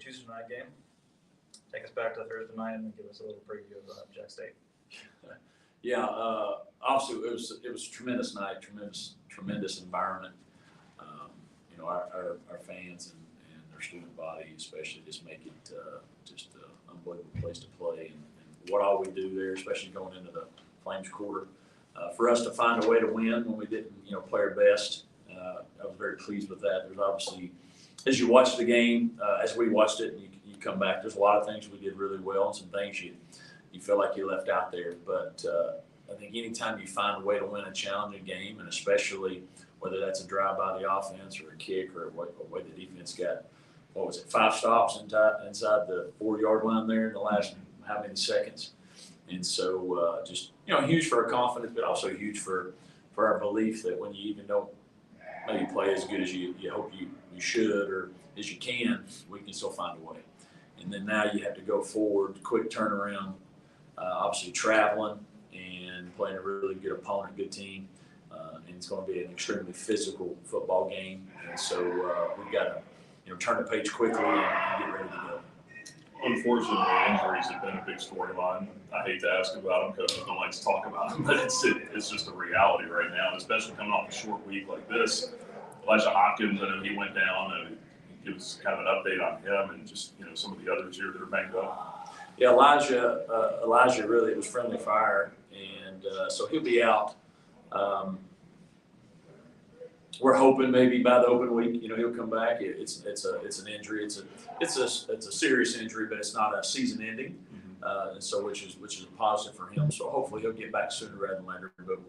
Tuesday night game. Take us back to Thursday night and give us a little preview of Jack State. Yeah, obviously it was a tremendous night, tremendous environment. Our fans and our student body especially just make it just an unbelievable place to play, and what all we do there, especially going into the Flames quarter. For us to find a way to win when we didn't, play our best, I was very pleased with that. There's obviously, as you watch the game, as we watched it, and you come back, there's a lot of things we did really well and some things you feel like you left out there. But I think anytime you find a way to win a challenging game, and especially whether that's a drive by the offense or a kick or a way the defense got, 5 stops inside the 4-yard line there in the last how many seconds. And so just, huge for our confidence, but also huge for our belief that when you even don't maybe play as good as you hope you should or as you can, we can still find a way. And then now you have to go forward, quick turnaround, obviously traveling and playing a really good opponent, good team. And it's going to be an extremely physical football game. And so we've got to, turn the page quickly and get ready to go. Unfortunately, injuries have been a big storyline. I hate to ask about them because I don't like to talk about them, but it's just a reality right now, and especially coming off a short week like this. Elijah Hopkins, I know he went down. Give us kind of an update on him and just some of the others here that are banged up. Yeah, Elijah really, it was friendly fire, and so he'll be out. We're hoping maybe by the open week, he'll come back. It's an injury. It's a serious injury, but it's not a season ending, and so which is a positive for him. So hopefully he'll get back sooner rather than later. But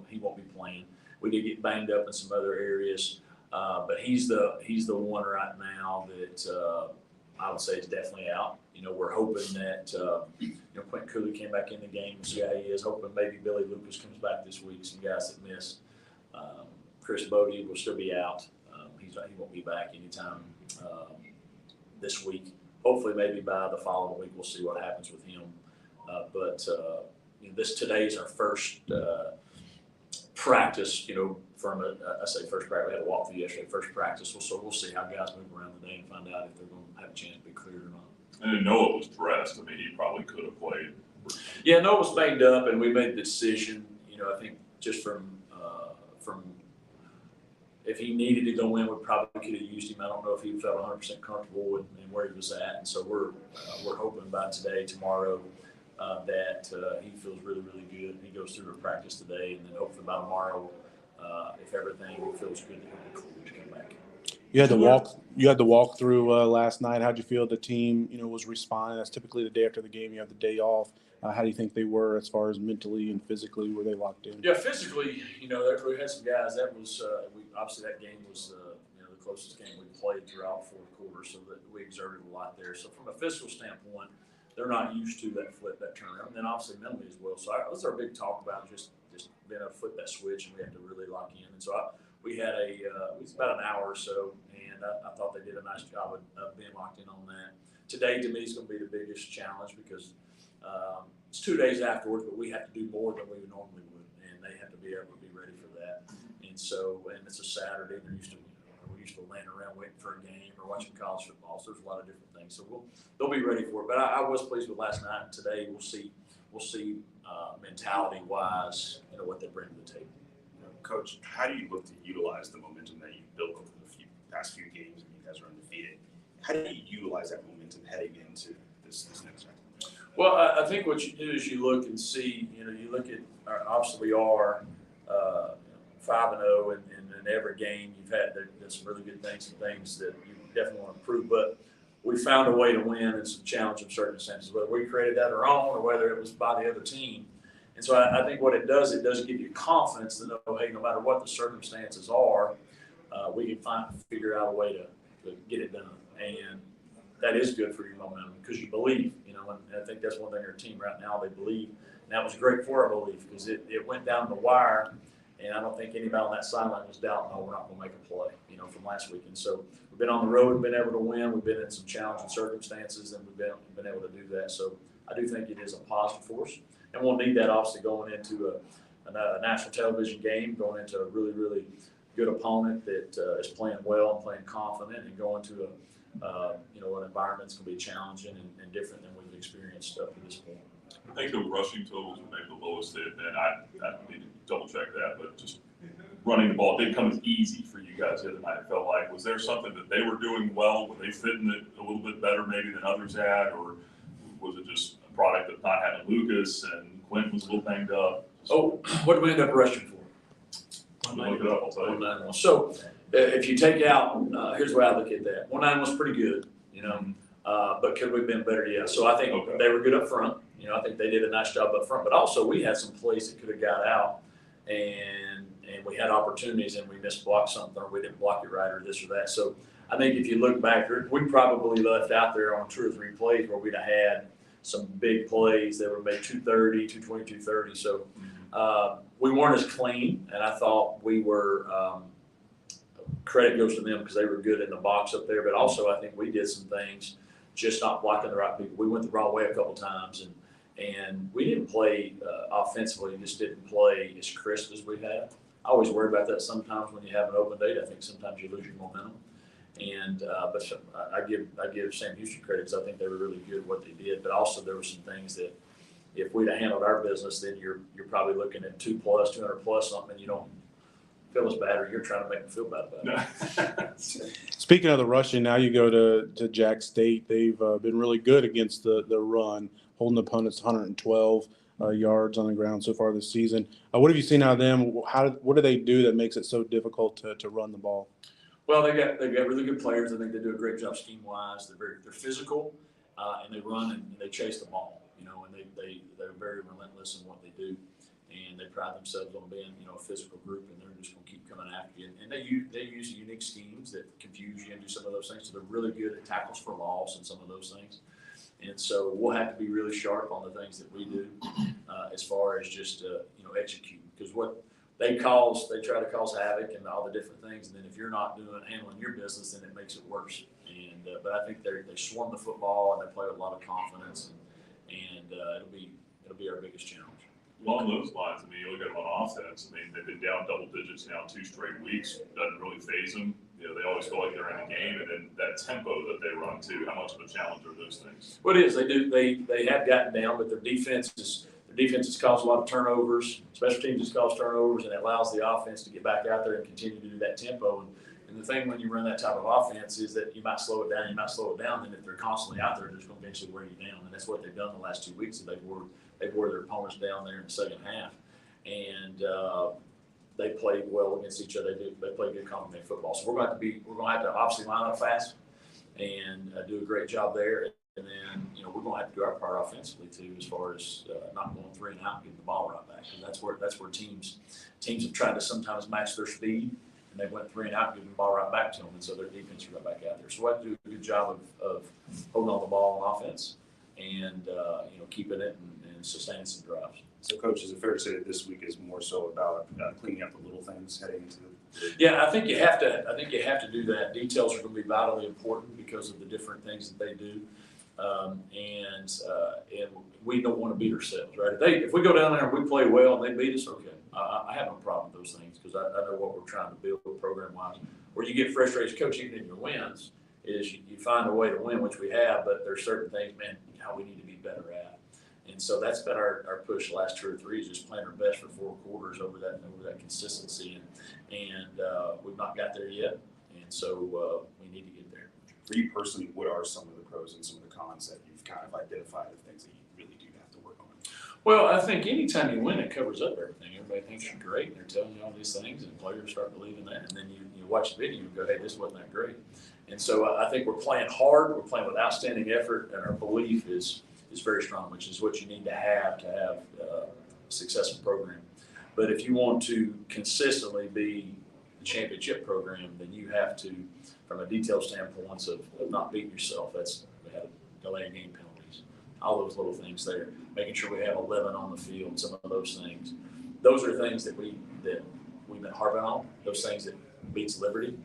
he won't be playing. We did get banged up in some other areas, but he's the one right now that I would say is definitely out. We're hoping that Quentin Cooley came back in the game and see how he is. Hoping maybe Billy Lucas comes back this week. Some guys that missed. Chris Bodie will still be out. He won't be back anytime this week. Hopefully, maybe by the following week, we'll see what happens with him. But today is our first practice. I say first practice. We had a walkthrough yesterday. First practice. So we'll see how guys move around the day and find out if they're going to have a chance to be cleared or not. And Noah was dressed. I mean, he probably could have played. Yeah, Noah was banged up, and we made the decision. I think just from if he needed to go in, we probably could have used him. I don't know if he felt 100% comfortable in where he was at, and so we're hoping by today, tomorrow, that he feels really, really good. He goes through the practice today, and then hopefully by tomorrow, if everything feels good, he'll be cool to come back. You had the walk through last night. How'd you feel the team, was responding? That's typically the day after the game. You have the day off. How do you think they were as far as mentally and physically? Were they locked in? Yeah, physically, we had some guys. That was obviously that game was the closest game we played throughout the fourth quarter, so that we exerted a lot there. So from a physical standpoint, they're not used to that turnaround, and then obviously mentally as well. So that was our big talk about just being able to flip that switch, and we had to really lock in. And so we had it was about an hour or so, and I thought they did a nice job of being locked in on that. Today, to me, is going to be the biggest challenge because it's 2 days afterwards, but we have to do more than we normally would, and they have to be able to be ready for that. And so, and it's a Saturday, and we're used to laying around waiting for a game or watching college football. So there's a lot of different things. So they'll be ready for it. But I was pleased with last night, and today we'll see mentality-wise, what they bring to the table. Coach, how do you look to utilize the momentum that you've built over the past few games, and you guys are undefeated? How do you utilize that momentum heading into this next round? Well, I think what you do is you look and see, you look at, obviously we are 5-0, and in every game you've had, there's some really good things and things that you definitely want to improve, but we found a way to win in some challenging circumstances, whether we created that on our own or whether it was by the other team. And so I think what it does give you confidence to know, hey, no matter what the circumstances are, we can figure out a way to get it done. And that is good for your momentum because you believe, and I think that's one thing our team right now, they believe. And that was great for our belief because it went down the wire, and I don't think anybody on that sideline was doubting, no, we're not going to make a play, from last week. And so we've been on the road and been able to win. We've been in some challenging circumstances, and we've been able to do that. So I do think it is a positive for us. And we'll need that obviously going into a national television game, going into a really, really good opponent that is playing well and playing confident, and going to An environment's going to be challenging and different than we've experienced up to this point. I think the rushing totals were maybe the lowest they've been. I need to double check that, but just running the ball didn't come as easy for you guys the other night. It felt like, was there something that they were doing well? Were they fitting it a little bit better maybe than others had, or was it just a product of not having Lucas and Quentin was a little banged up? Oh, what did we end up rushing for? Look it up, I'll tell you. 191. So if you take out, here's the way I look at that. 191 was pretty good, but could we have been better? Yeah. So I think Okay. they were good up front. I think they did a nice job up front, but also we had some plays that could have got out, and we had opportunities and we missed block something, or we didn't block it right, or this or that. So I think if you look back, we probably left out there on 2 or 3 plays where we'd have had some big plays that were made 230, 220, 230. So we weren't as clean, and I thought we were. Credit goes to them because they were good in the box up there, but also I think we did some things, just not blocking the right people. We went the wrong way a couple times, and we didn't play offensively. Just didn't play as crisp as we had. I always worry about that sometimes when you have an open date. I think sometimes you lose your momentum. And but I give Sam Houston credit because I think they were really good at what they did. But also there were some things that if we'd have handled our business, then you're probably looking at 200 plus something, and you don't feel as bad, or you're trying to make them feel bad about it. Speaking of the rushing, now you go to Jack State. They've been really good against the run, holding opponents 112 yards on the ground so far this season. What have you seen out of them? What do they do that makes it so difficult to run the ball? Well, they've got really good players. I think they do a great job scheme wise. They're physical, and they run and they chase the ball. And they're very relentless in what they do. And they pride themselves on being, a physical group, and they're just going to keep coming after you. And they use unique schemes that confuse you and do some of those things. So they're really good at tackles for loss and some of those things. And so we'll have to be really sharp on the things that we do as far as just execute. Because what they try to cause havoc and all the different things. And then if you're not handling your business, then it makes it worse. And but I think they swarm the football and they play with a lot of confidence, and it'll be our biggest challenge. Along those lines, you look at them on offense. They've been down double digits now 2 straight weeks. Doesn't really faze them. They always feel like they're in the game, and then that tempo that they run too. How much of a challenge are those things? Well, it is. They do. They have gotten down, but their defense has caused a lot of turnovers. Special teams has caused turnovers, and it allows the offense to get back out there and continue to do that tempo. And the thing when you run that type of offense is that you might slow it down. You might slow it down, and if they're constantly out there, they're just going to eventually wear you down. And that's what they've done the last 2 weeks. They wore their opponents down there in the second half, and they played well against each other. They played good complementary football. So we're going to have to obviously line up fast and do a great job there. And then we're going to have to do our part offensively too, as far as not going 3 and out and getting the ball right back. And that's where teams have tried to sometimes match their speed, and they went 3 and out and giving the ball right back to them, and so their defense is right back out there. So we have to do a good job of holding on the ball on offense and keeping it and sustaining some drives. So, Coach, is it fair to say that this week is more so about cleaning up the little things heading into Yeah, I think you have to do that. Details are going to be vitally important because of the different things that they do, and we don't want to beat ourselves, right? If we go down there and we play well and they beat us, okay, I have no problem with those things because I know what we're trying to build program-wise. Where you get frustrated, Coach, even in your wins, is you find a way to win, which we have, but there's certain things, man, how we need to be better at. And so that's been our push the last 2 or 3 is just playing our best for 4 quarters over that consistency. And we've not got there yet. And so we need to get there. For you personally, what are some of the pros and some of the cons that you've kind of identified of things that you really do have to work on? Well, I think anytime you win, it covers up everything. Everybody thinks you're great, and they're telling you all these things, and players start believing that. And then you watch the video and go, hey, this wasn't that great. And so I think we're playing hard. We're playing with outstanding effort, and our belief is very strong, which is what you need to have a successful program. But if you want to consistently be the championship program, then you have to, from a detailed standpoint of not beating yourself. We have delay of game penalties, all those little things there. Making sure we have 11 on the field, some of those things. Those are things that we've been harping on. Those things that beats Liberty.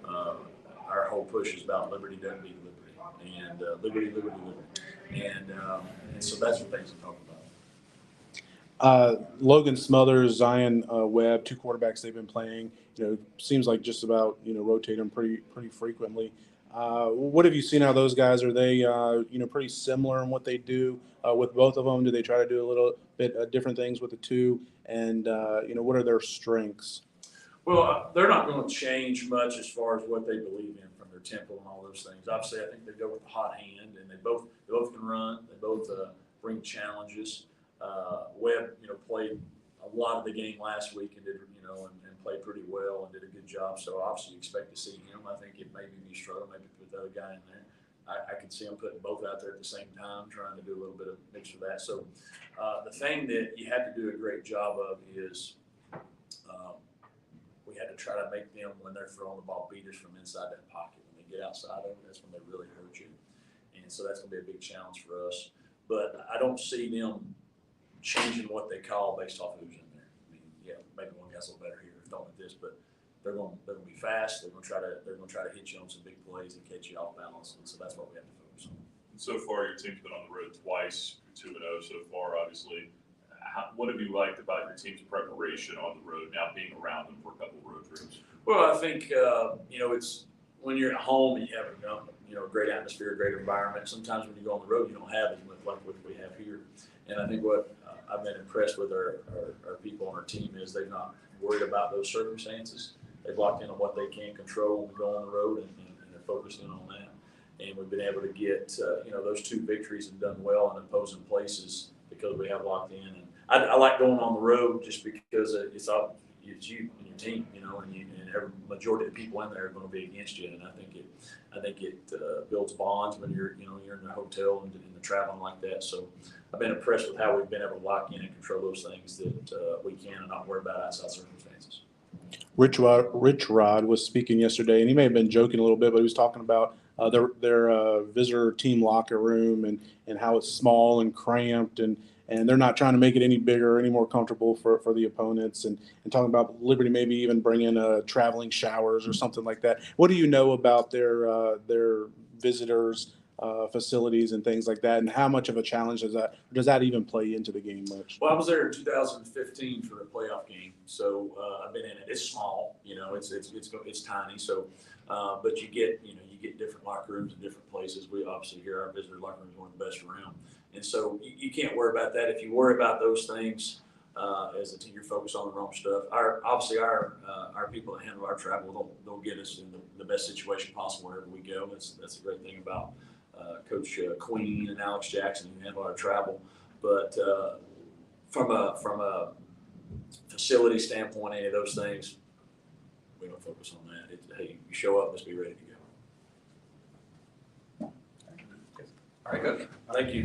Our whole push is about Liberty doesn't beat Liberty, and Liberty. And so that's what things I'm talking about. Logan Smothers, Zion Webb, 2 quarterbacks they've been playing. Seems like just about rotate them pretty frequently. What have you seen out of those guys? Are they, pretty similar in what they do with both of them? Do they try to do a little bit different things with the two? And, what are their strengths? Well, they're not going to change much as far as what they believe in from their tempo and all those things. Obviously, I think they go with the hot hand, and they both can run. They both bring challenges. Webb, played a lot of the game last week and did, and played pretty well and did a good job. So obviously, you expect to see him. I think it maybe be struggle, maybe put the other guy in there. I can see them putting both out there at the same time, trying to do a little bit of mix of that. So the thing that you had to do a great job of is we had to try to make them, when they're throwing the ball, beat us from inside that pocket. When they get outside of it, that's when they really hurt you. And so that's going to be a big challenge for us. But I don't see them changing what they call based off who's in there. I mean, yeah, maybe one guy's a little better here, don't like this, but they're going to be fast. They're going to try to hit you on some big plays and catch you off balance. And so that's what we have to focus on. And so far, your team's been on the road twice. You're 2-0 so far, obviously. What have you liked about your team's preparation on the road, now being around them for a couple of road trips? Well, I think, it's when you're at home and you have a great atmosphere, a great environment. Sometimes when you go on the road, you don't have as much like what we have here. And I think what I've been impressed with our people on our team is they're not worried about those circumstances. They've locked in on what they can control when we go on the road, and they're focused in on that. And we've been able to get, those 2 victories and done well in opposing places because we have locked in. And I like going on the road just because it's you and your team, and every majority of the people in there are going to be against you. And I think it builds bonds when you're in the hotel and the traveling like that. So I've been impressed with how we've been able to lock in and control those things that we can and not worry about outside circumstances. Rich Rod was speaking yesterday, and he may have been joking a little bit, but he was talking about their visitor team locker room and how it's small and cramped, and they're not trying to make it any bigger or any more comfortable for the opponents, and talking about Liberty maybe even bringing traveling showers or something like that. What do you know about their visitors facilities and things like that, and how much of a challenge does that even play into the game much? Well, I was there in 2015 for a playoff game, so I've been in it. It's small, it's tiny. So, but you get different locker rooms in different places. We obviously here our visitor locker room is one of the best around, and so you can't worry about that. If you worry about those things as a team, you're focused on the wrong stuff. Our people that handle our travel, they'll get us in the best situation possible wherever we go. That's the great thing about Coach Queen and Alex Jackson, who handle our travel. But from a facility standpoint, any of those things, we don't focus on that. Hey, you show up, let's be ready to go. All right, good. Thank you.